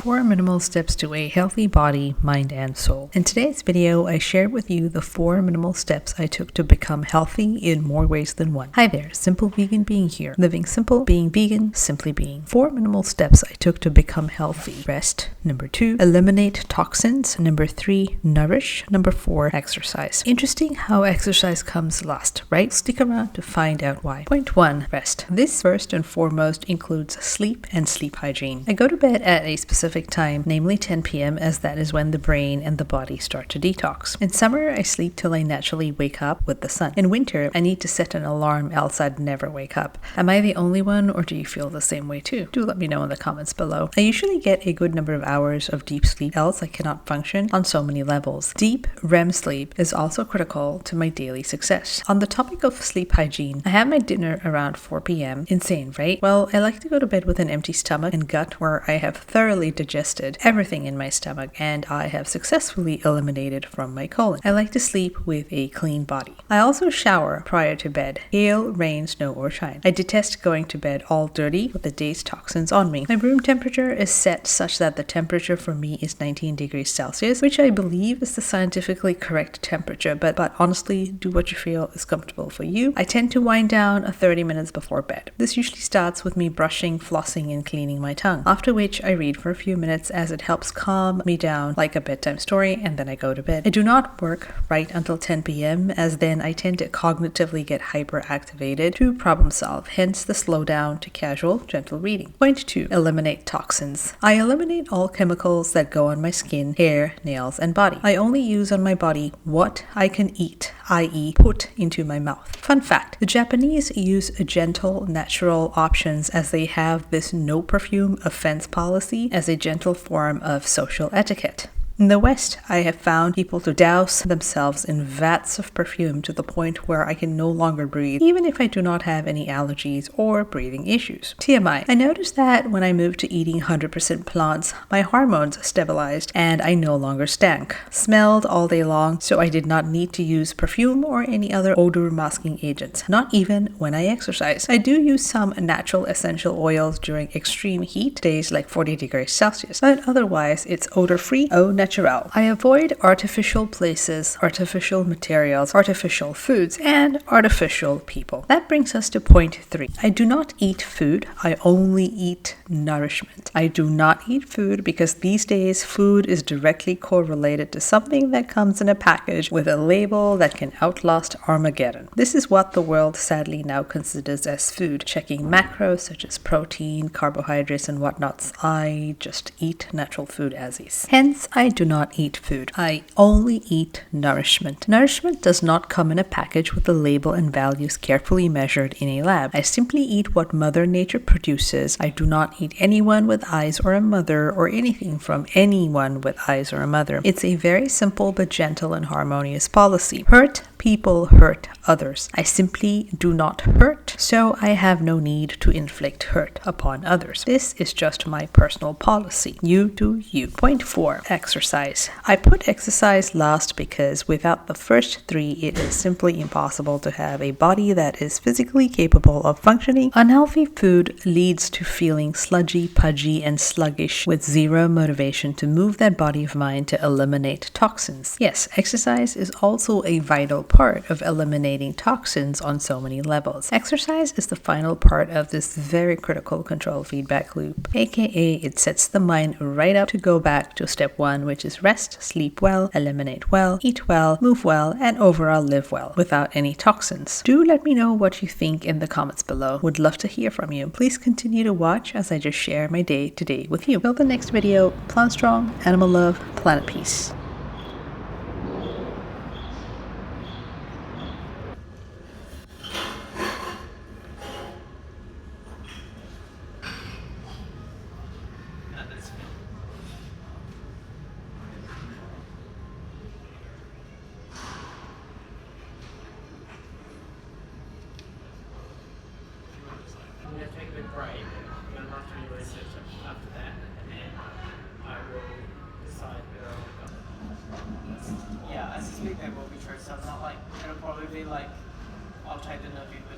4 minimal steps to a healthy body, mind, and soul. In today's video, I shared with you the 4 minimal steps I took to become healthy in more ways than one. Hi there, Simple Vegan Being here. Living simple, being vegan, simply being. 4 minimal steps I took to become healthy. Rest. Number 2, eliminate toxins. Number 3, nourish. Number 4, exercise. Interesting how exercise comes last, right? Stick around to find out why. Point 1, rest. This first and foremost includes sleep and sleep hygiene. I go to bed at a specific time, namely 10 p.m., as that is when the brain and the body start to detox. In summer, I sleep till I naturally wake up with the sun. In winter, I need to set an alarm, else I'd never wake up. Am I the only one, or do you feel the same way too? Do let me know in the comments below. I usually get a good number of hours of deep sleep, else I cannot function on so many levels. Deep REM sleep is also critical to my daily success. On the topic of sleep hygiene, I have my dinner around 4 p.m. Insane, right? Well, I like to go to bed with an empty stomach and gut where I have thoroughly digested everything in my stomach and I have successfully eliminated from my colon. I like to sleep with a clean body. I also shower prior to bed, hail, rain, snow, or shine. I detest going to bed all dirty with the day's toxins on me. My room temperature is set such that the temperature for me is 19 degrees Celsius, which I believe is the scientifically correct temperature, but honestly, do what you feel is comfortable for you. I tend to wind down 30 minutes before bed. This usually starts with me brushing, flossing, and cleaning my tongue, after which I read for a few minutes as it helps calm me down like a bedtime story, and then I go to bed. I do not work right until 10 p.m. as then I tend to cognitively get hyperactivated to problem solve, hence the slowdown to casual, gentle reading. Point 2, eliminate toxins. I eliminate all chemicals that go on my skin, hair, nails, and body. I only use on my body what I can eat, i.e. put into my mouth. Fun fact, the Japanese use gentle, natural options as they have this no perfume offense policy as a gentle form of social etiquette. In the West, I have found people to douse themselves in vats of perfume to the point where I can no longer breathe, even if I do not have any allergies or breathing issues. TMI. I noticed that when I moved to eating 100% plants, my hormones stabilized and I no longer stank. Smelled all day long, so I did not need to use perfume or any other odor masking agents, not even when I exercise. I do use some natural essential oils during extreme heat, days like 40 degrees Celsius, but otherwise it's odor-free, au naturel. I avoid artificial places, artificial materials, artificial foods, and artificial people. That brings us to point 3. I do not eat food, I only eat nourishment. I do not eat food because these days food is directly correlated to something that comes in a package with a label that can outlast Armageddon. This is what the world sadly now considers as food, checking macros such as protein, carbohydrates, and whatnots. I just eat natural food as is. Hence, I do not eat food. I only eat nourishment. Nourishment does not come in a package with a label and values carefully measured in a lab. I simply eat what Mother Nature produces. I do not eat anyone with eyes or a mother or anything from anyone with eyes or a mother. It's a very simple but gentle and harmonious policy. Hurt people hurt others. I simply do not hurt, so I have no need to inflict hurt upon others. This is just my personal policy. You do you. Point 4, exercise. I put exercise last because without the first 3, it is simply impossible to have a body that is physically capable of functioning. Unhealthy food leads to feeling sludgy, pudgy, and sluggish with zero motivation to move that body of mine to eliminate toxins. Yes, exercise is also a vital part of eliminating toxins on so many levels. Exercise is the final part of this very critical control feedback loop, aka it sets the mind right up to go back to step 1, which is rest, sleep well, eliminate well, eat well, move well, and overall live well without any toxins. Do let me know what you think in the comments below. Would love to hear from you. Please continue to watch as I just share my day to day with you. Till the next video, plant strong, animal love, planet peace. I'm going to take a bit break. I'm going to have to do research after that, and then I will decide whether I'll go. Yeah, I suspect that will be true. So I'm not like, it'll probably be like, I'll take the November.